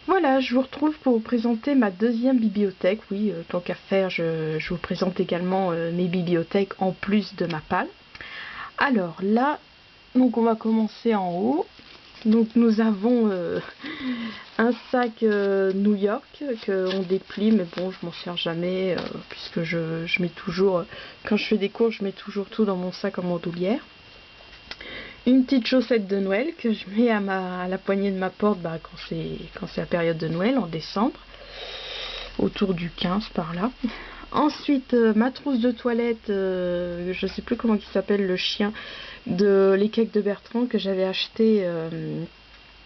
Voilà, je vous retrouve pour vous présenter ma deuxième bibliothèque. Oui, tant qu'à faire, je vous présente également mes bibliothèques en plus de ma palle. Alors là, donc on va commencer en haut. Donc nous avons un sac New York qu'on déplie, mais bon, je m'en sers jamais puisque je mets toujours, quand je fais des cours, je mets toujours tout dans mon sac en bandoulière. Une petite chaussette de Noël que je mets à la poignée de ma porte quand c'est la période de Noël, en décembre, autour du 15 par là. Ensuite, ma trousse de toilette, je sais plus comment il s'appelle, le chien de Les Cakes de Bertrand que j'avais acheté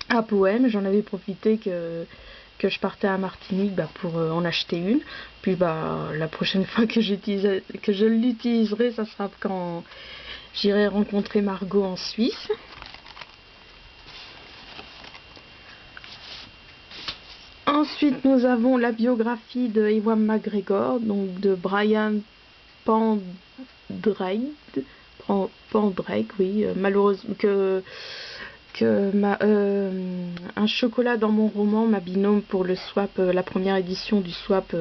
à Poème. J'en avais profité que je partais à Martinique pour en acheter une. Puis la prochaine fois que je l'utiliserai, ça sera quand j'irai rencontrer Margot en Suisse. Ensuite, nous avons la biographie de Ewan McGregor, donc de Brian Pandraig, oui, malheureusement un chocolat dans mon roman, ma binôme pour le swap, la première édition du swap,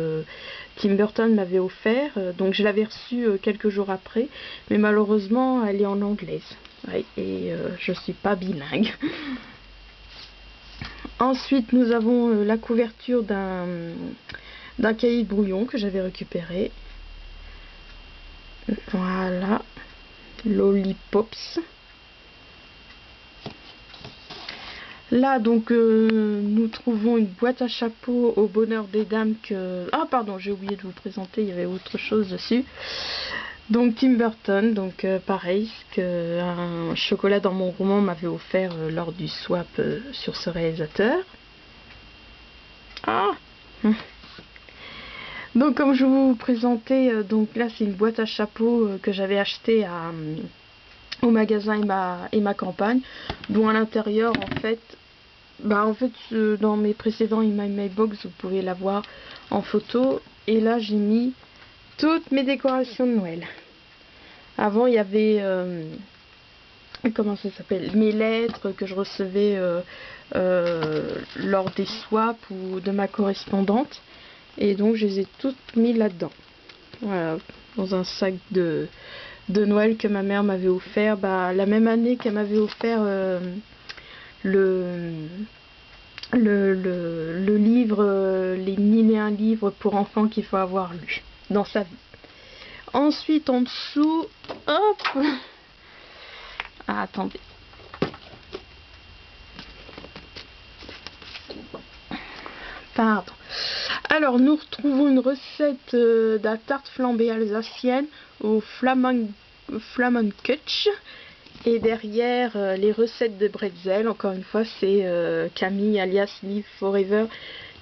Tim Burton m'avait offert, donc je l'avais reçue quelques jours après, mais malheureusement elle est en anglaise, ouais, et je suis pas bilingue. Ensuite, nous avons la couverture d'un cahier de brouillon que j'avais récupéré. Voilà, Lollipops. Là, donc, nous trouvons une boîte à chapeau au bonheur des dames que... Ah, pardon, j'ai oublié de vous présenter, il y avait autre chose dessus. Donc, Tim Burton, donc pareil, un chocolat dans mon roman m'avait offert lors du swap sur ce réalisateur. Ah. Donc, comme je vous présentais, donc là, c'est une boîte à chapeau que j'avais achetée au magasin et ma campagne, dont à l'intérieur, en fait, dans mes précédents In My Box, vous pouvez la voir en photo. Et là, j'ai mis toutes mes décorations de Noël. Avant, il y avait, comment ça s'appelle, mes lettres que je recevais lors des swaps ou de ma correspondante. Et donc, je les ai toutes mis là-dedans. Voilà, dans un sac de Noël que ma mère m'avait offert, la même année qu'elle m'avait offert le livre, les 1001 livres pour enfants qu'il faut avoir lu dans sa vie. Ensuite, en dessous, hop, attendez. Pardon. Alors, nous retrouvons une recette de la tarte flambée alsacienne au Flammkuchen. Et derrière, les recettes de bretzel. Encore une fois, c'est Camille, alias Live Forever,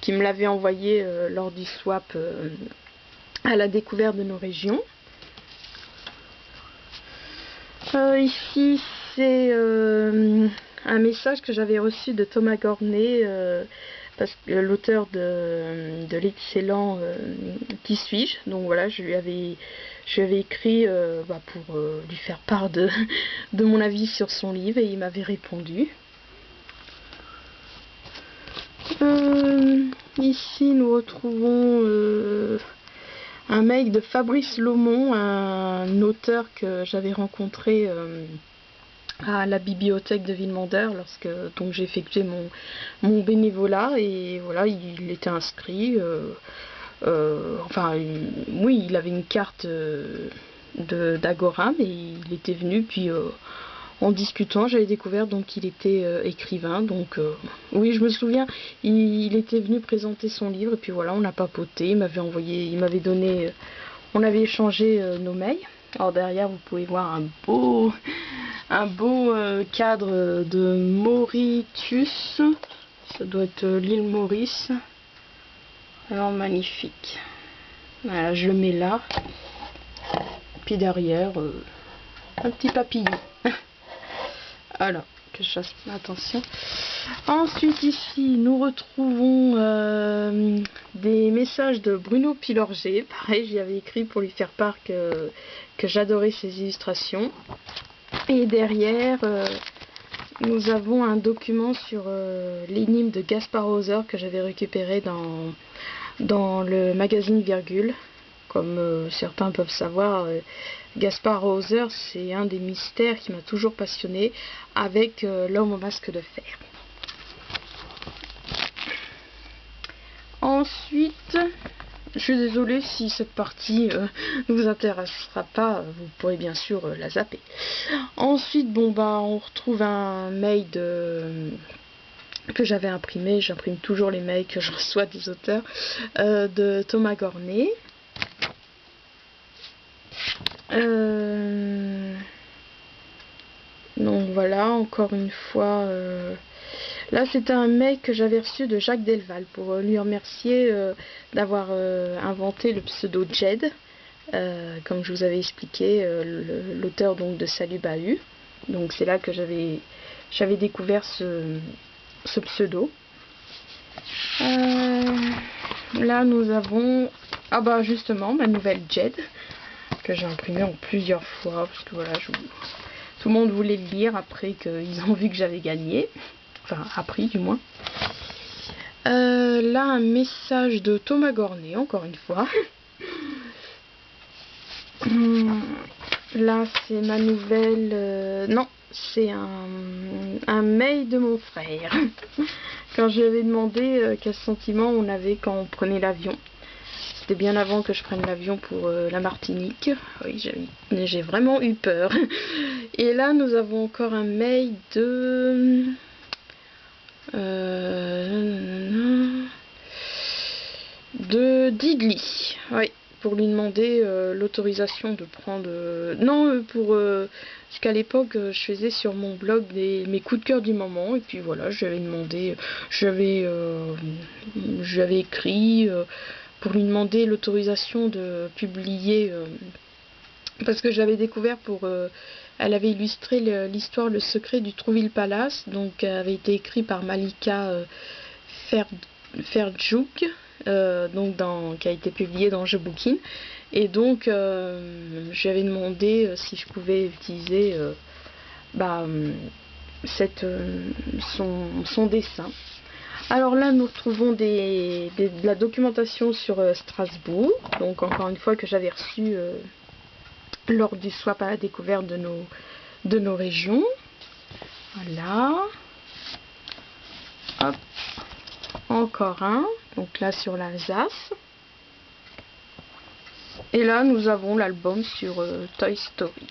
qui me l'avait envoyé lors du swap à la découverte de nos régions. Ici, c'est un message que j'avais reçu de Thomas Gornet, l'auteur de l'excellent Qui suis-je. Donc voilà, je lui avais écrit pour lui faire part de mon avis sur son livre, et il m'avait répondu. Ici, nous retrouvons un mail de Fabrice Lomont, un auteur que j'avais rencontré à la bibliothèque de Villemandeur lorsque donc j'ai effectué mon bénévolat, et voilà, il était inscrit. Oui, il avait une carte d'Agora, mais il était venu, puis en discutant, j'avais découvert donc qu'il était écrivain. Donc oui, je me souviens, il était venu présenter son livre, et puis voilà, on a papoté, il m'avait donné, on avait échangé nos mails. Alors derrière, vous pouvez voir un beau cadre de Mauritius, ça doit être l'île Maurice. Alors magnifique. Voilà, je le mets là. Puis derrière, un petit papillon. Alors, que je fasse attention. Ensuite, ici, nous retrouvons des messages de Bruno Pilorget. Pareil, j'y avais écrit pour lui faire part que j'adorais ses illustrations. Et derrière, nous avons un document sur l'énigme de Gaspard Hauser que j'avais récupéré dans le magazine Virgule. Comme certains peuvent savoir, Gaspard Hauser, c'est un des mystères qui m'a toujours passionné avec l'homme au masque de fer. Ensuite, je suis désolée si cette partie ne vous intéressera pas, vous pourrez bien sûr la zapper. Ensuite, bon bah on retrouve un mail que j'avais imprimé, j'imprime toujours les mails que je reçois des auteurs, de Thomas Gornet. Donc voilà, encore une fois, là c'était un mail que j'avais reçu de Jacques Delval pour lui remercier d'avoir inventé le pseudo Jed, comme je vous avais expliqué, l'auteur donc de Salut Bahut. Donc c'est là que j'avais découvert ce pseudo. Là nous avons, ah bah justement, ma nouvelle Jed, que j'ai imprimée en plusieurs fois, parce que voilà, tout le monde voulait le lire après qu'ils ont vu que j'avais gagné. Enfin, appris du moins. Là, un message de Thomas Gornet, encore une fois. Là, c'est ma nouvelle... non, c'est un mail de mon frère. Quand je lui avais demandé quel sentiment on avait quand on prenait l'avion. C'était bien avant que je prenne l'avion pour la Martinique. Oui, j'ai vraiment eu peur. Et là, nous avons encore un mail de Digli. Oui, pour lui demander l'autorisation de prendre... non, pour... parce qu'à l'époque, je faisais sur mon blog mes coups de cœur du moment. Et puis voilà, j'avais demandé... j'avais écrit... pour lui demander l'autorisation de publier, parce que j'avais découvert elle avait illustré l'histoire Le secret du Trouville Palace, donc avait été écrit par Malika Ferjouk, qui a été publié dans Je Bookin, et donc j'avais demandé si je pouvais utiliser son dessin. Alors là, nous retrouvons de la documentation sur Strasbourg, donc encore une fois que j'avais reçu lors du swap à la découverte de nos régions. Voilà. Hop. Encore un, donc là sur l'Alsace. Et là, nous avons l'album sur Toy Story.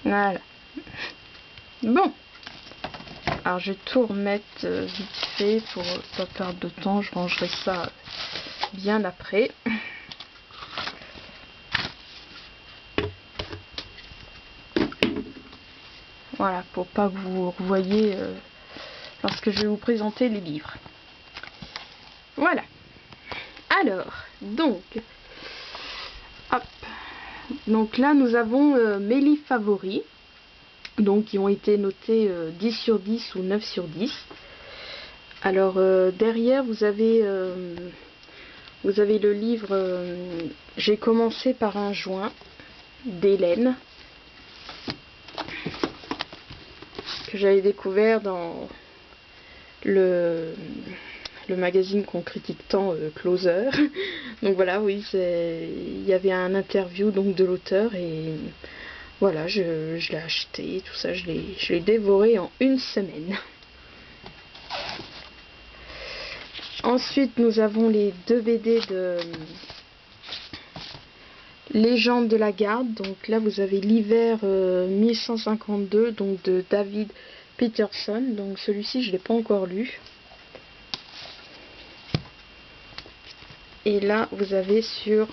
Voilà. Bon. Alors je vais tout remettre vite fait pour pas perdre de temps, je rangerai ça bien après. Voilà, pour pas que vous revoyiez lorsque je vais vous présenter les livres. Voilà. Alors, donc, hop. Donc là nous avons mes livres favoris. Donc qui ont été notés 10 sur 10 ou 9 sur 10. Alors derrière vous avez le livre J'ai commencé par un joint d'Hélène, que j'avais découvert dans le magazine qu'on critique tant, Closer. Donc voilà, oui, il y avait un interview donc de l'auteur et voilà, je l'ai acheté, tout ça, je l'ai dévoré en une semaine. Ensuite, nous avons les 2 BD de Légende de la Garde. Donc là, vous avez l'hiver 1152, donc de David Peterson. Donc celui-ci, je ne l'ai pas encore lu. Et là, vous avez sur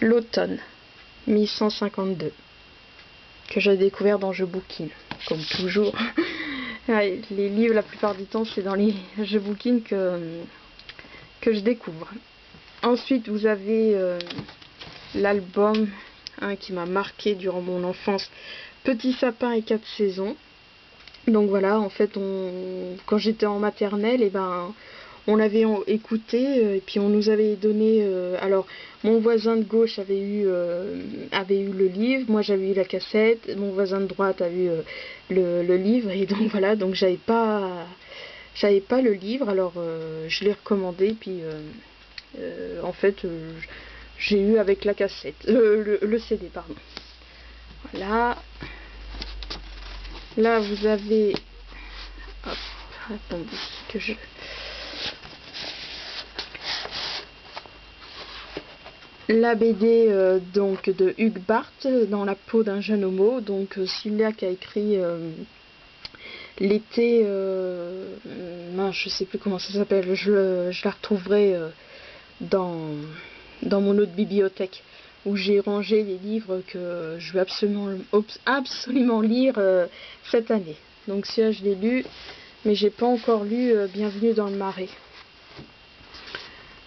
l'automne 1152, que j'ai découvert dans Je Bookin, comme toujours. Les livres, la plupart du temps, c'est dans les Je Bookin que je découvre. Ensuite, vous avez l'album qui m'a marqué durant mon enfance, Petit sapin et 4 saisons. Donc voilà, en fait, quand j'étais en maternelle, et ben, on l'avait écouté et puis on nous avait donné. Alors, mon voisin de gauche avait eu le livre, moi j'avais eu la cassette, mon voisin de droite a eu le livre et donc voilà, donc j'avais pas le livre, alors je l'ai recommandé puis en fait j'ai eu avec la cassette, le CD pardon. Voilà. Là vous avez, hop, attendez que je... La BD donc de Hugues Barthes, Dans la peau d'un jeune homo, donc celui-là qui a écrit l'été, mince, je sais plus comment ça s'appelle, je la retrouverai dans mon autre bibliothèque où j'ai rangé les livres que je vais absolument lire cette année. Donc celui-là je l'ai lu, mais j'ai pas encore lu Bienvenue dans le Marais.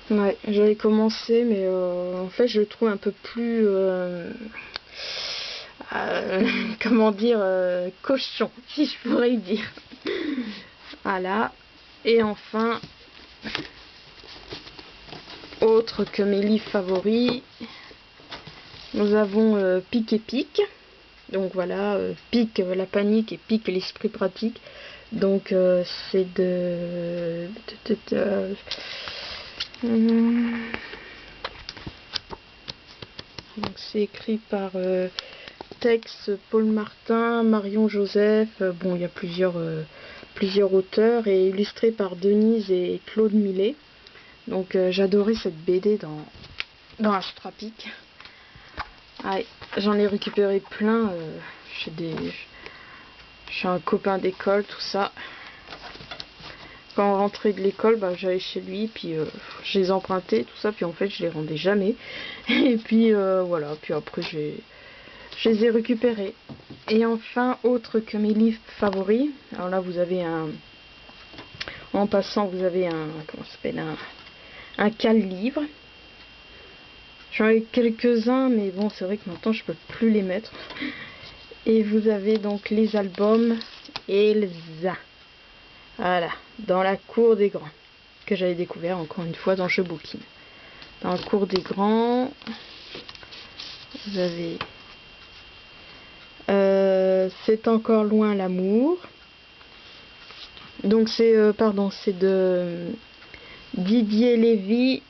Ouais, j'avais commencé, mais en fait je le trouve un peu plus comment dire, cochon, si je pourrais dire. Voilà. Et enfin, autre que mes livres favoris, nous avons Pic et Pic. Donc voilà, Pic la panique et Pic l'esprit pratique. Donc c'est donc c'est écrit par Tex, Paul Martin, Marion Joseph. Bon, il y a plusieurs auteurs et illustré par Denise et Claude Millet. Donc j'adorais cette BD dans Astrapic. Ouais, j'en ai récupéré plein chez un copain d'école, tout ça. Quand on rentrait de l'école, bah, j'allais chez lui, puis je les empruntais, tout ça, puis en fait je les rendais jamais. Et puis voilà, puis après je les ai récupérés. Et enfin, autre que mes livres favoris, alors là vous avez en passant vous avez comment ça s'appelle, un cale-livre. J'en ai quelques-uns, mais bon, c'est vrai que maintenant je peux plus les mettre. Et vous avez donc les albums Elsa. Voilà, dans la cour des grands, que j'avais découvert encore une fois dans Je Bouquine. Dans la cour des grands, vous avez C'est encore loin l'amour. Donc c'est c'est de Didier Lévy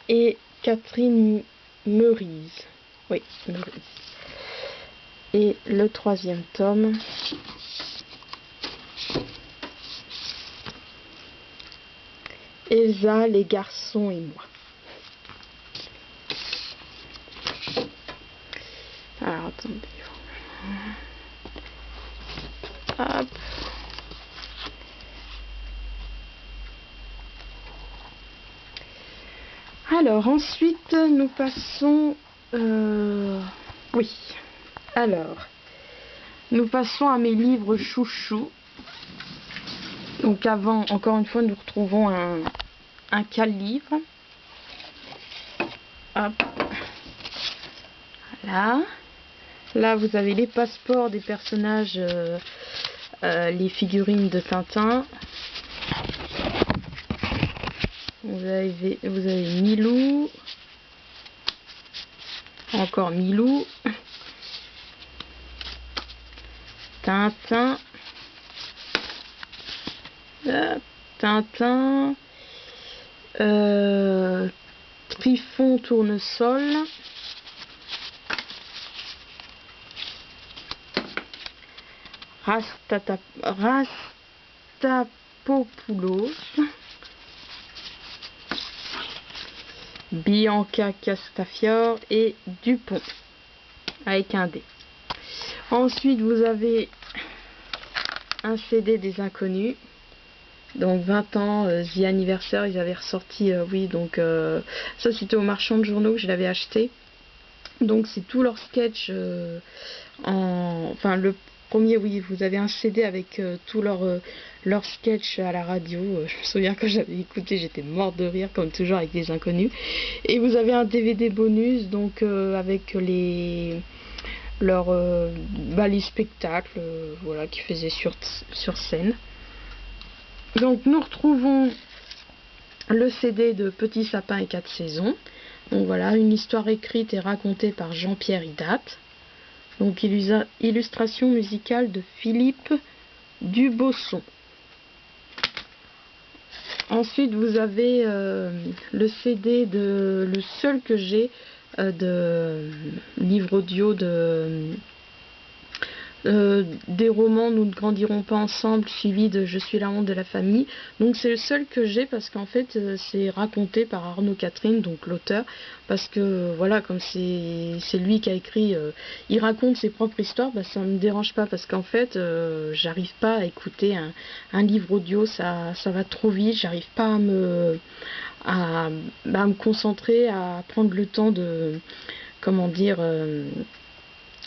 et Catherine Meurice. Oui, Meurice. Et le troisième tome, Elsa, les garçons et moi. Alors attendez. Hop. Alors ensuite nous passons oui. Alors nous passons à mes livres chouchous. Donc avant, encore une fois, nous retrouvons un cale-livre. Hop. Voilà. Là, vous avez les passeports des personnages, les figurines de Tintin. Vous avez Milou. Encore Milou. Tintin. Tintin. Trifon Tournesol. Rastapopoulos. Bianca Castafiore et Dupont avec un D. Ensuite vous avez un CD des Inconnus, donc 20 ans, The Anniversaire, ils avaient ressorti, oui, donc ça c'était au marchand de journaux que je l'avais acheté. Donc c'est tous leurs sketchs enfin le premier, oui, vous avez un CD avec tous leurs sketchs à la radio. Je me souviens quand j'avais écouté, j'étais morte de rire comme toujours avec les Inconnus. Et vous avez un DVD bonus, donc avec les spectacles, voilà, qu'ils faisaient sur scène. Donc nous retrouvons le CD de Petit Sapin et 4 saisons. Donc voilà, une histoire écrite et racontée par Jean-Pierre Hidat. Donc illustration musicale de Philippe Dubosson. Ensuite vous avez le CD le seul que j'ai de livre audio des romans Nous ne grandirons pas ensemble, suivi de Je suis la honte de la famille. Donc c'est le seul que j'ai parce qu'en fait c'est raconté par Arnaud Catherine, donc l'auteur, parce que voilà, comme c'est lui qui a écrit, il raconte ses propres histoires, bah, ça me dérange pas parce qu'en fait j'arrive pas à écouter un livre audio, ça va trop vite, j'arrive pas à me concentrer, à prendre le temps de, comment dire,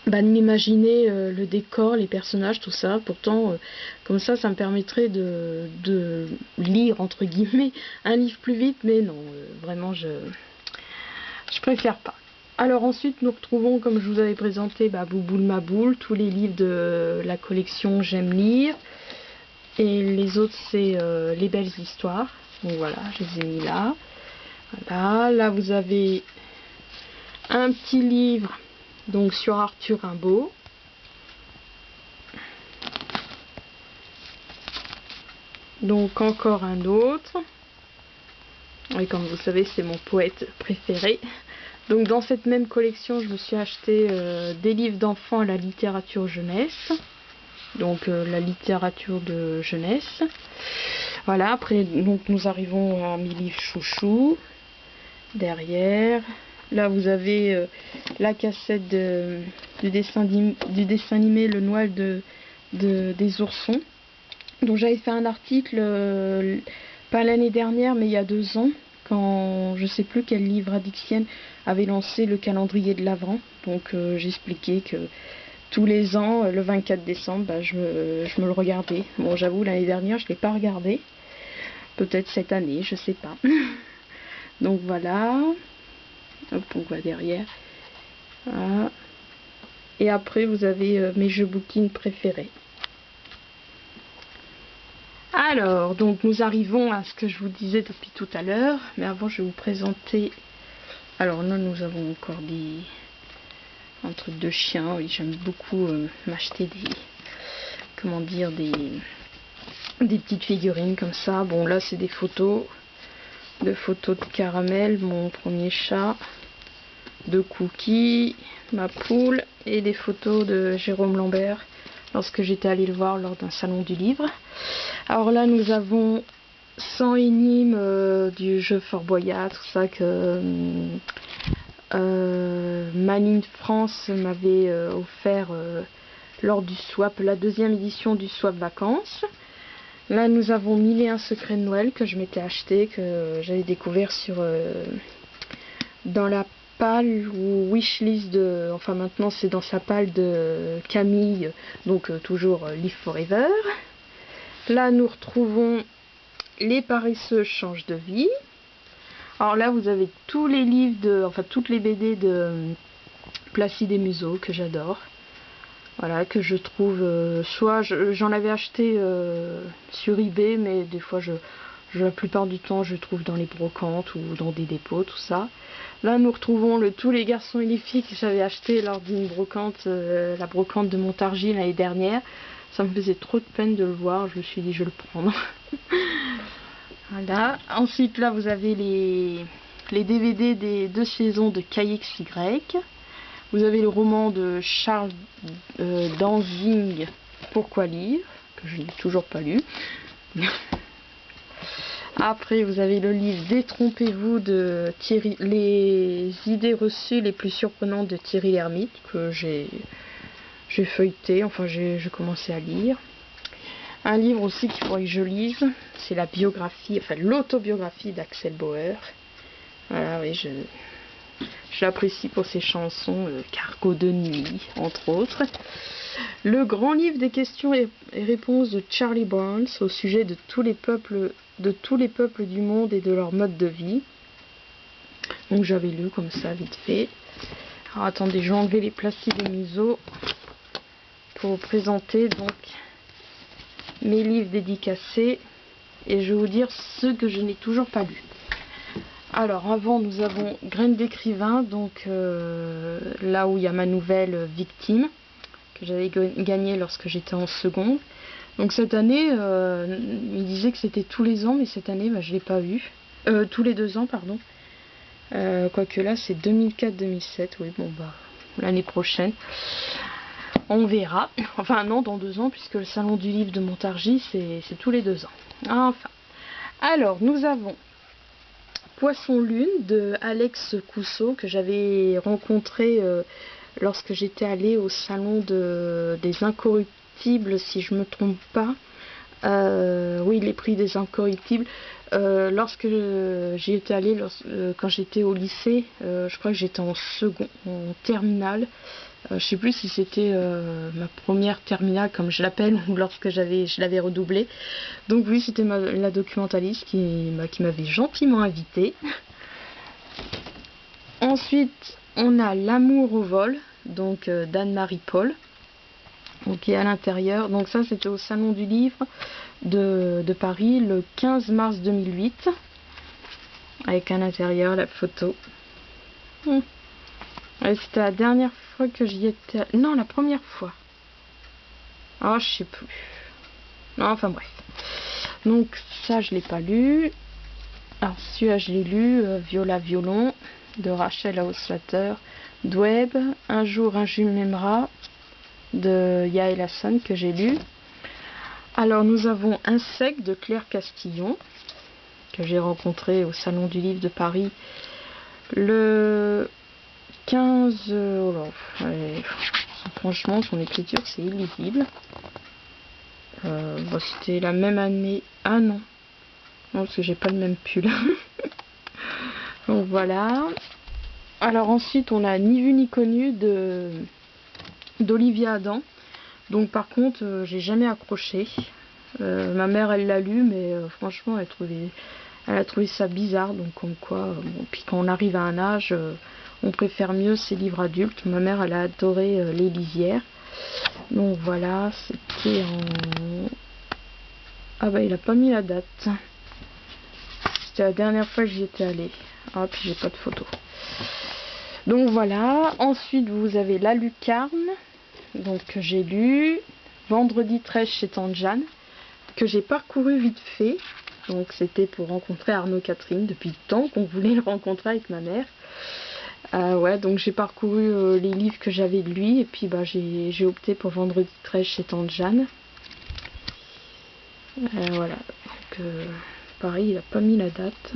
de m'imaginer le décor, les personnages, tout ça. Pourtant, comme ça me permettrait de lire, entre guillemets, un livre plus vite, mais non, vraiment, je préfère pas. Alors ensuite, nous retrouvons, comme je vous avais présenté, Bouboule ma boule, tous les livres de la collection J'aime lire, et les autres, c'est Les belles histoires. Donc voilà, je les ai mis là. Voilà, là vous avez un petit livre donc sur Arthur Rimbaud. Donc encore un autre. Et comme vous savez, c'est mon poète préféré. Donc dans cette même collection, je me suis acheté des livres d'enfants à la littérature jeunesse. Donc la littérature de jeunesse. Voilà, après donc nous arrivons à mes livres chouchous. Derrière. Là vous avez la cassette du dessin animé Le Noël des oursons, dont j'avais fait un article pas l'année dernière mais il y a 2 ans, quand je sais plus quel livre Addixienne avait lancé le calendrier de l'Avent. Donc j'expliquais que tous les ans, le 24 décembre, je me le regardais. Bon, j'avoue, l'année dernière je ne l'ai pas regardé, peut-être cette année, je sais pas. Donc voilà. Hop, on voit derrière. Voilà. Et après, vous avez mes jeux bouquins préférés. Alors, donc nous arrivons à ce que je vous disais depuis tout à l'heure. Mais avant, je vais vous présenter... Alors là, nous avons encore un truc de chien. Oui, j'aime beaucoup m'acheter comment dire, des petites figurines comme ça. Bon, là, c'est des photos de Caramel, mon premier chat, de Cookie, ma poule, et des photos de Jérôme Lambert lorsque j'étais allée le voir lors d'un salon du livre. Alors là, nous avons 100 énigmes du jeu Fort Boyard, tout ça que Manine France m'avait offert lors du swap, la 2e édition du swap vacances. Là, nous avons 1001 secrets de Noël que je m'étais acheté, que j'avais découvert dans la palle ou wishlist enfin maintenant c'est dans sa palle de Camille, donc toujours Live Forever. Là, nous retrouvons Les paresseux changent de vie. Alors là, vous avez tous les livres toutes les BD de Placide et Museau que j'adore. Voilà, que je trouve, soit j'en avais acheté sur eBay, mais des fois la plupart du temps je trouve dans les brocantes ou dans des dépôts, tout ça. Là nous retrouvons Tous les garçons et les filles que j'avais acheté lors d'une brocante, la brocante de Montargis l'année dernière. Ça me faisait trop de peine de le voir, je me suis dit je vais le prendre. Voilà, ensuite là vous avez les DVD des 2 saisons de KXY. Vous avez le roman de Charles Danzig, Pourquoi lire, que je n'ai toujours pas lu. Après, vous avez le livre Détrompez-vous de Thierry, les idées reçues les plus surprenantes de Thierry Lhermitte, que j'ai feuilleté, enfin j'ai commencé à lire. Un livre aussi qu'il faudrait que je lise, c'est la biographie, enfin l'autobiographie d'Axel Bauer. Voilà, oui, je l'apprécie pour ses chansons, Cargo de nuit, entre autres. Le grand livre des questions et réponses de Charlie Barnes au sujet de tous les peuples du monde et de leur mode de vie. Donc j'avais lu comme ça, vite fait. Alors attendez, je vais enlever les Placide et Museau pour vous présenter donc mes livres dédicacés. Et je vais vous dire ceux que je n'ai toujours pas lus. Alors avant nous avons Graines d'écrivain, donc là où il y a ma nouvelle Victime, que j'avais gagnée lorsque j'étais en seconde. Donc cette année, il disait que c'était tous les ans, mais cette année bah, je ne l'ai pas eu. Tous les 2 ans, pardon. Quoique là c'est 2004-2007, oui bon bah l'année prochaine. On verra. Enfin non, dans 2 ans, puisque le salon du livre de Montargis c'est tous les 2 ans. Enfin. Alors nous avons Poisson Lune de Alex Cousseau, que j'avais rencontré lorsque j'étais allée au salon des Incorruptibles, si je me trompe pas. Oui, les prix des Incorruptibles. Lorsque j'y étais allée, quand j'étais au lycée, je crois que j'étais en terminale. Je sais plus si c'était ma première terminale, comme je l'appelle, ou lorsque je l'avais redoublée. Donc oui, c'était la documentaliste qui m'avait gentiment invitée. Ensuite, on a L'amour au vol, donc d'Anne-Marie Paul, donc, qui est à l'intérieur. Donc ça, c'était au Salon du Livre de Paris le 15 mars 2008, avec à l'intérieur la photo. C'était la dernière fois que j'y étais. Non, la première fois. Oh, je sais plus. Non, enfin bref. Donc ça, je l'ai pas lu. Alors celui-là, je l'ai lu. Viola Violon de Rachel Hauswater. Dweb. Un jour, un juge m'aimera de Yael Hassan, que j'ai lu. Alors nous avons Insecte de Claire Castillon, que j'ai rencontré au Salon du Livre de Paris le 15... oh là, franchement, son écriture, c'est illisible. Bon, c'était la même année... Ah non, non parce que j'ai pas le même pull. Donc voilà. Alors ensuite, on a Ni vu ni connu d'Olivia Adam. Donc par contre, j'ai jamais accroché. Ma mère, elle l'a lu, mais franchement, elle a trouvé ça bizarre. Donc comme quoi, bon, puis quand on arrive à un âge, on préfère mieux ces livres adultes. Ma mère, elle a adoré Les Lisières. Donc voilà, c'était en... Ah bah il a pas mis la date. C'était la dernière fois que j'y étais allée. Ah puis j'ai pas de photo. Donc voilà. Ensuite vous avez La Lucarne. Donc que j'ai lu. Vendredi 13 chez Tante Jeanne, que j'ai parcouru vite fait. Donc c'était pour rencontrer Arnaud Catherine depuis le temps qu'on voulait le rencontrer avec ma mère. Ouais, donc j'ai parcouru les livres que j'avais de lui et puis bah j'ai opté pour Vendredi 13 chez Tante Jeanne. Voilà, donc pareil, il a pas mis la date.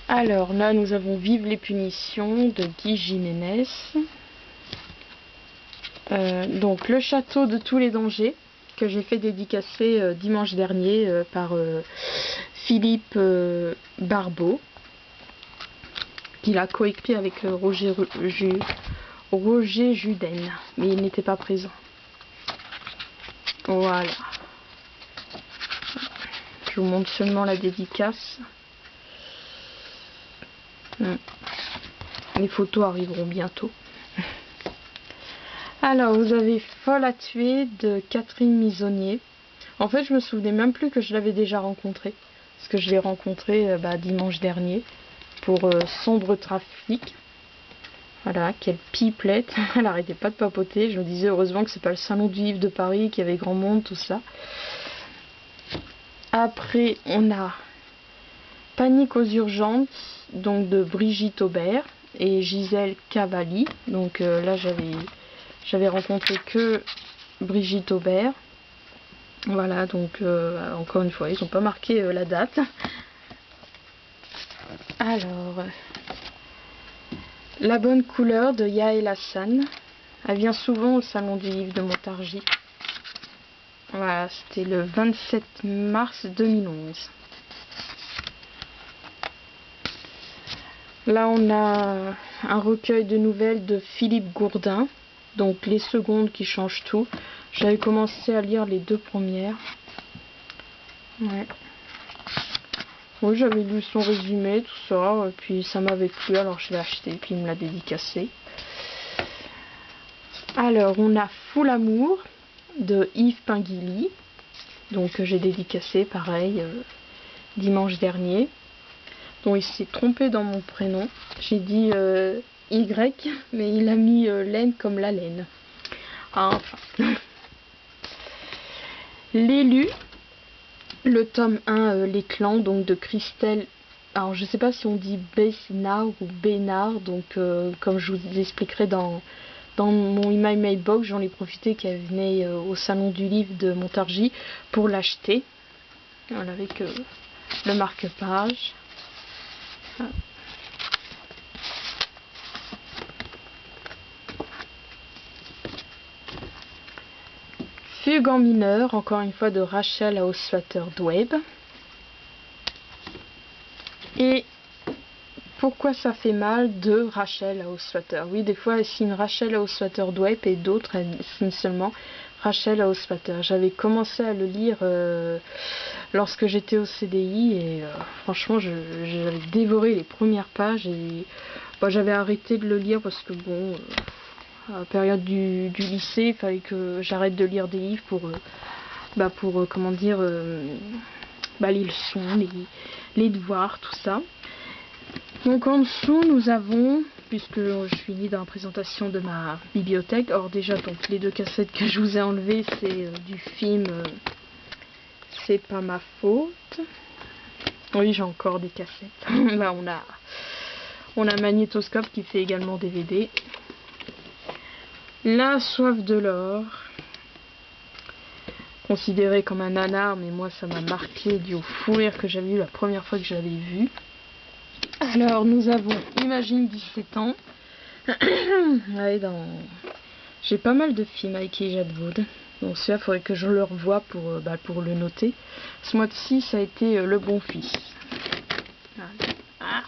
Alors là, nous avons Vive les punitions de Guy Jiménez. Donc Le château de tous les dangers, que j'ai fait dédicacer dimanche dernier par Philippe Barbeau, qu'il a coécrit avec Roger Juden, mais il n'était pas présent. Voilà. Je vous montre seulement la dédicace. Les photos arriveront bientôt. Alors, vous avez Folle à tuer de Catherine Misonnier. En fait, je me souvenais même plus que je l'avais déjà rencontré. Parce que je l'ai rencontré dimanche dernier pour Sombre Trafic. Voilà, quelle pipelette. Elle arrêtait pas de papoter. Je me disais heureusement que c'est pas le Salon du Livre de Paris, qu'il y avait grand monde, tout ça. Après, on a Panique aux urgences, donc de Brigitte Aubert et Gisèle Cavalli. Donc là, j'avais rencontré que Brigitte Aubert. Voilà, donc encore une fois, ils n'ont pas marqué la date. Alors, La bonne couleur de Yael Hassan. Elle vient souvent au Salon du Livre de Montargis. Voilà, c'était le 27 mars 2011. Là, on a un recueil de nouvelles de Philippe Gourdin. Donc, Les secondes qui changent tout. J'avais commencé à lire les 2 premières. Ouais. Oui, j'avais lu son résumé, tout ça. Et puis, ça m'avait plu, alors je l'ai acheté. Puis, il me l'a dédicacé. Alors, on a Fou l'amour de Yves Pinguilly. Donc j'ai dédicacé pareil dimanche dernier. Donc il s'est trompé dans mon prénom. J'ai dit Y, mais il a mis laine comme la laine. Enfin. L'élu, le tome 1, Les clans, donc de Christelle. Alors je sais pas si on dit Besnard ou Bénard, donc comme je vous expliquerai dans mon email mailbox, j'en ai profité qu'elle venait au salon du livre de Montargis pour l'acheter. Voilà, avec le marque-page. Voilà. Fugue en mineur, encore une fois de Rachel Hauswater-Dweib. Et pourquoi ça fait mal de Rachel Hauswater. Oui, des fois elle signe Rachel Hauswater-Dweib et d'autres elle signe seulement Rachel Hauswater. J'avais commencé à le lire lorsque j'étais au CDI et franchement j'avais dévoré les premières pages et j'avais arrêté de le lire parce que bon, à la période du lycée, il fallait que j'arrête de lire des livres pour comment dire, les leçons, les devoirs, tout ça. Donc en dessous nous avons, puisque je finis dans la présentation de ma bibliothèque, or déjà donc les 2 cassettes que je vous ai enlevées c'est du film C'est pas ma faute. Oui, j'ai encore des cassettes. Là on a Magnétoscope qui fait également DVD. La Soif de l'or, considéré comme un nanar, mais moi ça m'a marqué dû au fou rire que j'avais eu la première fois que je l'avais vu. Alors nous avons Imagine 17 ans. Ouais, j'ai pas mal de films avec Elijah Wood. Donc celui-là, il faudrait que je le revoie pour le noter. Ce mois-ci, ça a été Le Bon Fils. Voilà. Ah.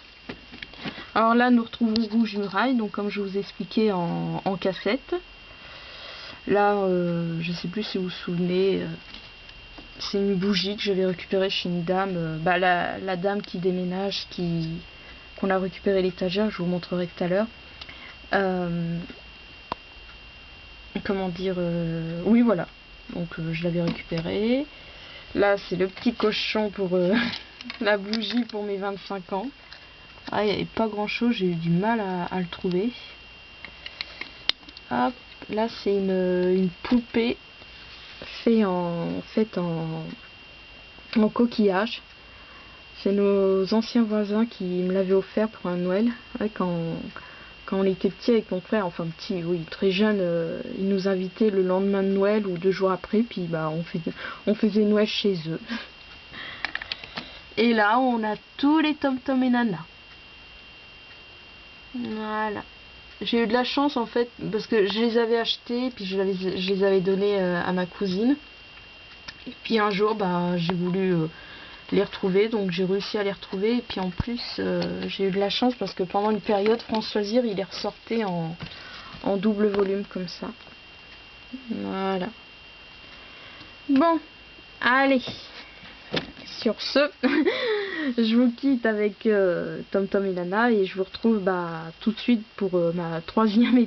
Alors là, nous retrouvons Rouge Muraille, donc comme je vous ai expliqué en cassette. Là, je sais plus si vous vous souvenez, c'est une bougie que j'avais récupérée chez une dame. La dame qui déménage, qu'on a récupéré l'étagère, je vous montrerai tout à l'heure. Comment dire, oui voilà, donc je l'avais récupéré. Là c'est le petit cochon pour la bougie pour mes 25 ans. Ah, il n'y avait pas grand chose, j'ai eu du mal à le trouver. Hop, là c'est une poupée faite en coquillage. C'est nos anciens voisins qui me l'avaient offert pour un Noël, ouais, quand on était petit avec mon frère, enfin petit, oui, très jeune, ils nous invitaient le lendemain de Noël ou 2 jours après, puis on faisait Noël chez eux. Et là, on a tous les Tom Tom et Nana. Voilà. J'ai eu de la chance en fait, parce que je les avais achetés, puis je les avais donnés à ma cousine. Et puis un jour, j'ai voulu les retrouver, donc j'ai réussi à les retrouver. Et puis en plus, j'ai eu de la chance parce que pendant une période, France Loisirs, il les ressortait en double volume comme ça. Voilà. Bon, allez. Sur ce, je vous quitte avec Tom Tom et Nana et je vous retrouve tout de suite pour ma troisième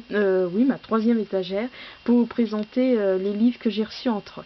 étagère pour vous présenter les livres que j'ai reçus en troc.